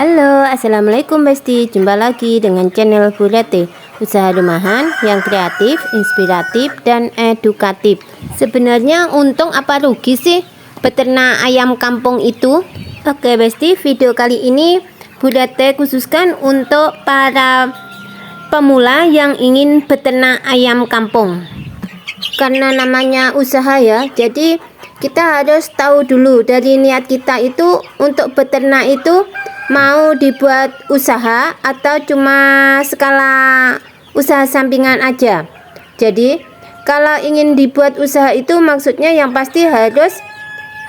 Halo, assalamualaikum Besti. Jumpa lagi dengan channel Bu Rete, usaha rumahan yang kreatif, inspiratif, dan edukatif. Sebenarnya untung apa rugi sih beternak ayam kampung itu? Oke Besti, video kali ini Bu Rete khususkan untuk para pemula yang ingin beternak ayam kampung. Karena namanya usaha ya, jadi kita harus tahu dulu dari niat kita itu untuk beternak itu mau dibuat usaha atau cuma skala usaha sampingan aja. Jadi kalau ingin dibuat usaha itu maksudnya yang pasti harus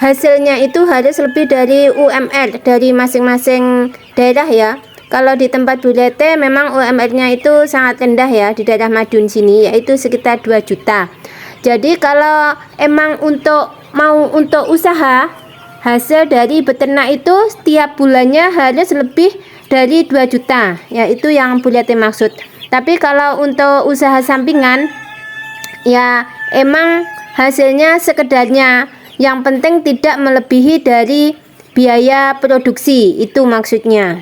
hasilnya itu harus lebih dari UMR dari masing-masing daerah ya. Kalau di tempat Bu Rete memang UMR-nya itu sangat rendah ya, di daerah Madiun sini yaitu sekitar 2 juta. Jadi kalau emang mau untuk usaha, hasil dari beternak itu setiap bulannya harus lebih dari 2 juta, yaitu yang Bu Rete maksud. Tapi kalau untuk usaha sampingan ya emang hasilnya sekedarnya, yang penting tidak melebihi dari biaya produksi, itu maksudnya.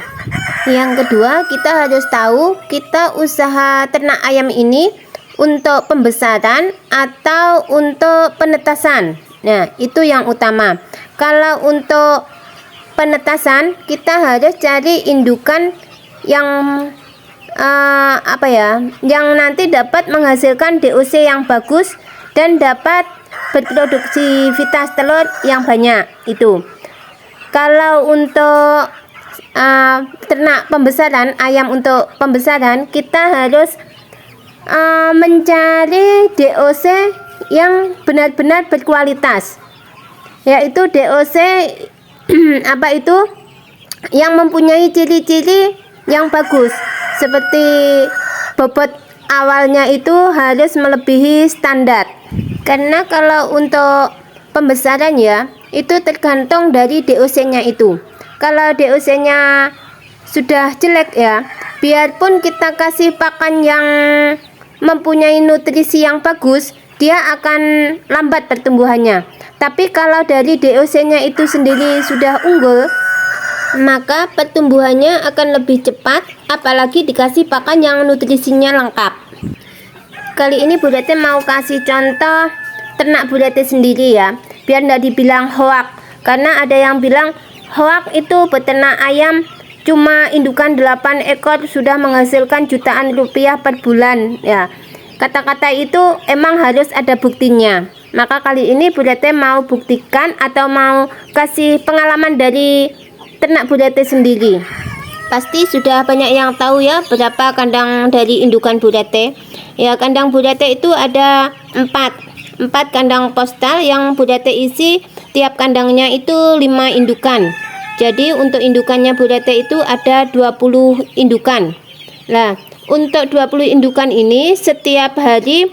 Yang kedua, kita harus tahu kita usaha ternak ayam ini untuk pembesaran atau untuk penetasan. Nah, itu yang utama. Kalau untuk penetasan, kita harus cari indukan yang yang nanti dapat menghasilkan DOC yang bagus dan dapat berproduktivitas telur yang banyak itu. Kalau untuk ternak pembesaran, ayam untuk pembesaran, kita harus mencari DOC yang benar-benar berkualitas, yaitu DOC yang mempunyai ciri-ciri yang bagus, seperti bobot awalnya itu harus melebihi standar. Karena kalau untuk pembesaran ya itu tergantung dari DOC-nya itu. Kalau DOC-nya sudah jelek ya, biarpun kita kasih pakan yang mempunyai nutrisi yang bagus, dia akan lambat pertumbuhannya. Tapi kalau dari DOC-nya itu sendiri sudah unggul, maka pertumbuhannya akan lebih cepat, apalagi dikasih pakan yang nutrisinya lengkap. Kali ini Bu Rete mau kasih contoh ternak Bu Rete sendiri ya, biar tidak dibilang hoak. Karena ada yang bilang hoak itu beternak ayam cuma indukan 8 ekor sudah menghasilkan jutaan rupiah per bulan ya. Kata-kata itu emang harus ada buktinya. Maka kali ini Bu Rete mau buktikan atau mau kasih pengalaman dari ternak Bu Rete sendiri. Pasti sudah banyak yang tahu ya berapa kandang dari indukan Bu Rete. Ya, kandang Bu Rete itu ada 4 kandang postal yang Bu Rete isi, tiap kandangnya itu 5 indukan. Jadi untuk indukannya Bu Rete itu ada 20 indukan. Nah, untuk 20 indukan ini setiap hari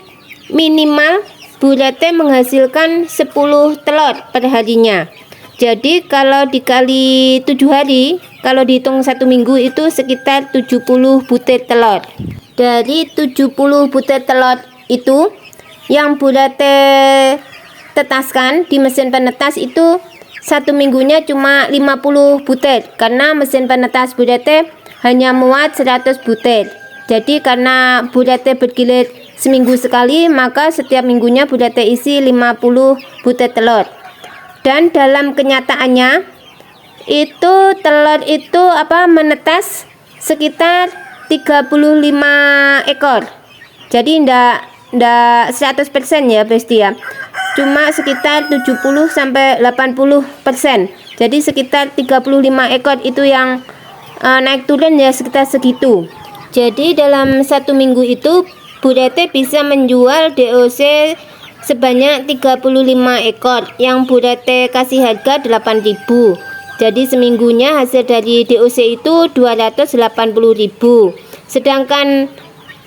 minimal Bu Rete menghasilkan 10 telur per harinya. Jadi kalau dikali 7 hari, kalau dihitung 1 minggu itu sekitar 70 butir telur. Dari 70 butir telur itu yang Bu Rete tetaskan di mesin penetas itu 1 minggunya cuma 50 butir, karena mesin penetas Bu Rete hanya muat 100 butir. Jadi karena Bu Rete bergilir seminggu sekali, maka setiap minggunya Bu Rete isi 50 butir telur. Dan dalam kenyataannya itu telur itu menetas sekitar 35 ekor. Jadi ndak 100% ya Besti ya. Cuma sekitar 70-80%. Jadi sekitar 35 ekor itu yang naik turun ya, sekitar segitu. Jadi dalam 1 minggu itu Bu Rete bisa menjual DOC sebanyak 35 ekor yang Bu Rete kasih harga 8.000. Jadi seminggunya hasil dari DOC itu 280.000. Sedangkan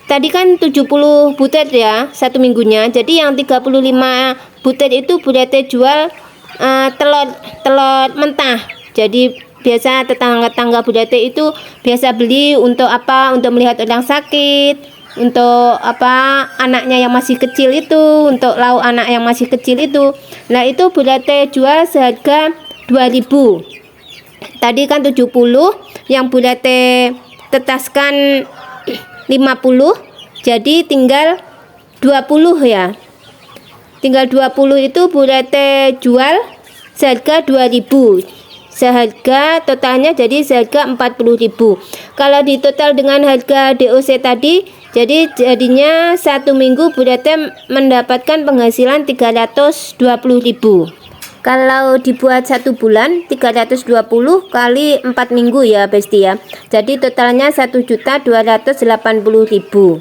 tadi kan 70 butir ya 1 minggunya. Jadi yang 35 butir itu Bu Rete jual telur mentah. Jadi biasa tetangga-tetangga Bu Rete itu biasa beli untuk untuk melihat orang sakit, untuk anaknya yang masih kecil itu, untuk lauk anak yang masih kecil itu. Nah, itu Bu Rete jual seharga 2.000. Tadi kan 70, yang Bu Rete tetaskan 50, jadi tinggal 20 ya. Tinggal 20 itu Bu Rete jual seharga 2000. Seharga totalnya jadi seharga 40.000. Kalau di total dengan harga DOC tadi, jadi jadinya 1 minggu Bu Rete mendapatkan penghasilan 320.000. Kalau dibuat 1 bulan 320 kali 4 minggu ya Besti ya. Jadi totalnya 1.280.000.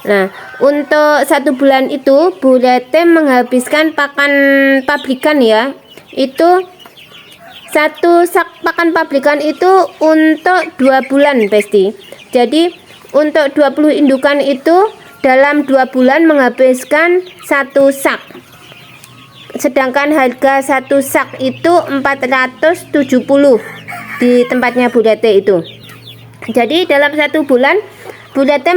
Nah, untuk 1 bulan itu Bu Rete menghabiskan pakan pabrikan ya. Itu 1 sak pakan pabrikan itu untuk 2 bulan Besti. Jadi untuk 20 indukan itu dalam 2 bulan menghabiskan 1 sak. Sedangkan harga 1 sak itu 470 di tempatnya Bu Rete itu. Jadi dalam 1 bulan Bu Rete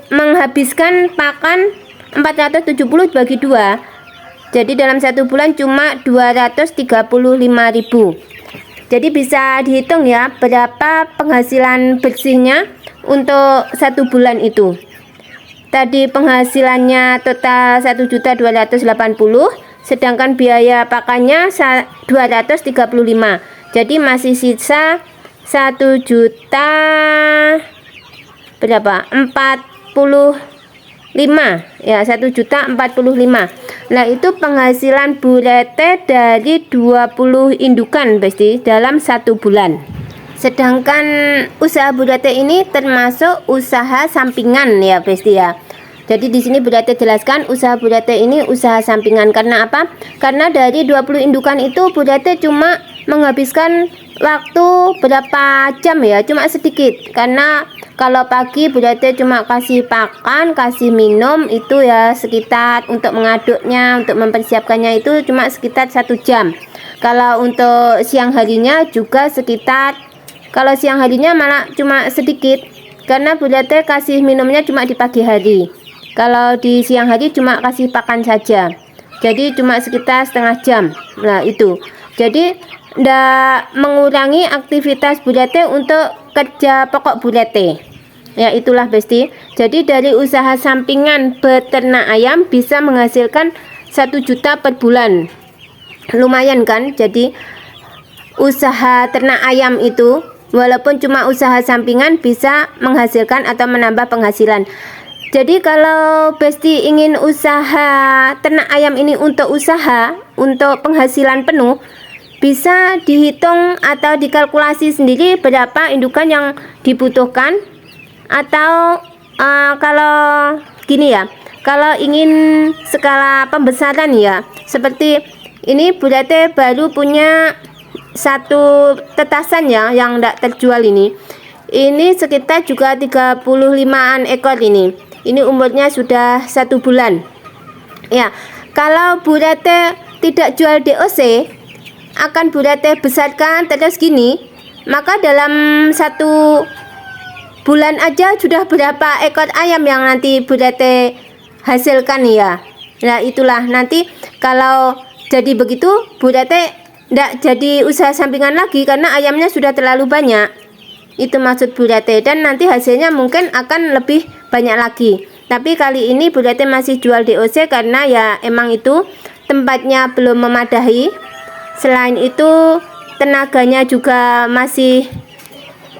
menghabiskan pakan 470 bagi 2. Jadi dalam 1 bulan cuma 235.000. Jadi bisa dihitung ya berapa penghasilan bersihnya untuk 1 bulan itu. Tadi penghasilannya total 1.280, sedangkan biaya pakannya 235. Jadi masih sisa 1 juta berapa? 45 ya, 1.045. Nah, itu penghasilan Bu Rete dari 20 indukan Besti dalam 1 bulan. Sedangkan usaha Bu Rete ini termasuk usaha sampingan ya Besti ya. Jadi di sini Bu Rete jelaskan usaha Bu Rete ini usaha sampingan. Karena apa? Karena dari 20 indukan itu Bu Rete cuma menghabiskan waktu berapa jam ya, cuma sedikit. Karena kalau pagi Bu Rete cuma kasih pakan, kasih minum itu ya sekitar untuk mengaduknya, untuk mempersiapkannya itu cuma sekitar 1 jam. Kalau untuk siang harinya juga sekitar, kalau siang harinya malah cuma sedikit. Karena Bu Rete kasih minumnya cuma di pagi hari. Kalau di siang hari cuma kasih pakan saja. Jadi cuma sekitar setengah jam. Nah, itu. Jadi tidak mengurangi aktivitas Bu Rete untuk kerja pokok Bu Rete. Ya, itulah Besti. Jadi dari usaha sampingan beternak ayam bisa menghasilkan 1 juta per bulan. Lumayan kan? Jadi usaha ternak ayam itu walaupun cuma usaha sampingan bisa menghasilkan atau menambah penghasilan. Jadi kalau Besti ingin usaha ternak ayam ini untuk usaha, untuk penghasilan penuh, bisa dihitung atau dikalkulasi sendiri berapa indukan yang dibutuhkan. Atau kalau gini ya, kalau ingin skala pembesaran ya, seperti ini Bu Rete baru punya 1 tetasan ya yang tidak terjual ini. Ini sekitar juga 35-an ekor ini. Ini umurnya sudah 1 bulan. Ya, kalau Bu Rete tidak jual DOC, akan Bu Rete besarkan terus gini, maka dalam 1 bulan aja sudah berapa ekor ayam yang nanti Bu Rete hasilkan ya. Nah, itulah nanti kalau jadi begitu Bu Rete tidak jadi usaha sampingan lagi karena ayamnya sudah terlalu banyak. Itu maksud Bu Rete, dan nanti hasilnya mungkin akan lebih banyak lagi. Tapi kali ini Bu Rete masih jual DOC karena ya emang itu tempatnya belum memadahi. Selain itu tenaganya juga masih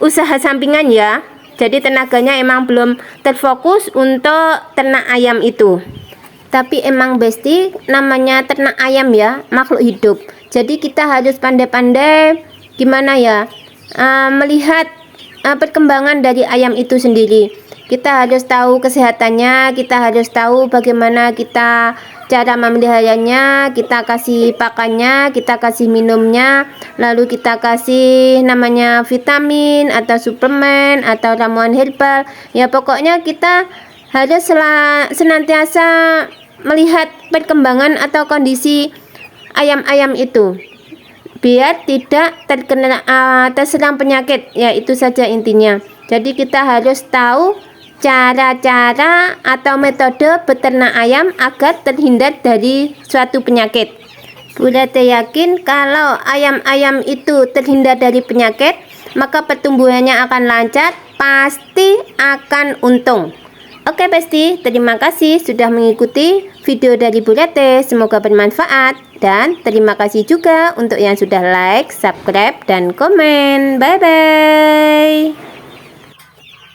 usaha sampingan ya. Jadi tenaganya emang belum terfokus untuk ternak ayam itu. Tapi emang Besti, namanya ternak ayam ya, makhluk hidup. Jadi kita harus pandai-pandai gimana ya, melihat perkembangan dari ayam itu sendiri. Kita harus tahu kesehatannya, kita harus tahu bagaimana kita cara memeliharanya, kita kasih pakannya, kita kasih minumnya, lalu kita kasih namanya vitamin atau suplemen atau ramuan herbal. Ya pokoknya kita harus senantiasa melihat perkembangan atau kondisi ayam-ayam itu biar tidak terserang penyakit. Ya itu saja intinya. Jadi kita harus tahu cara-cara atau metode beternak ayam agar terhindar dari suatu penyakit. Bu Lete yakin kalau ayam-ayam itu terhindar dari penyakit, maka pertumbuhannya akan lancar, pasti akan untung. Oke Besti, terima kasih sudah mengikuti video dari Bu Lete, semoga bermanfaat. Dan terima kasih juga untuk yang sudah like, subscribe, dan komen. Bye-bye.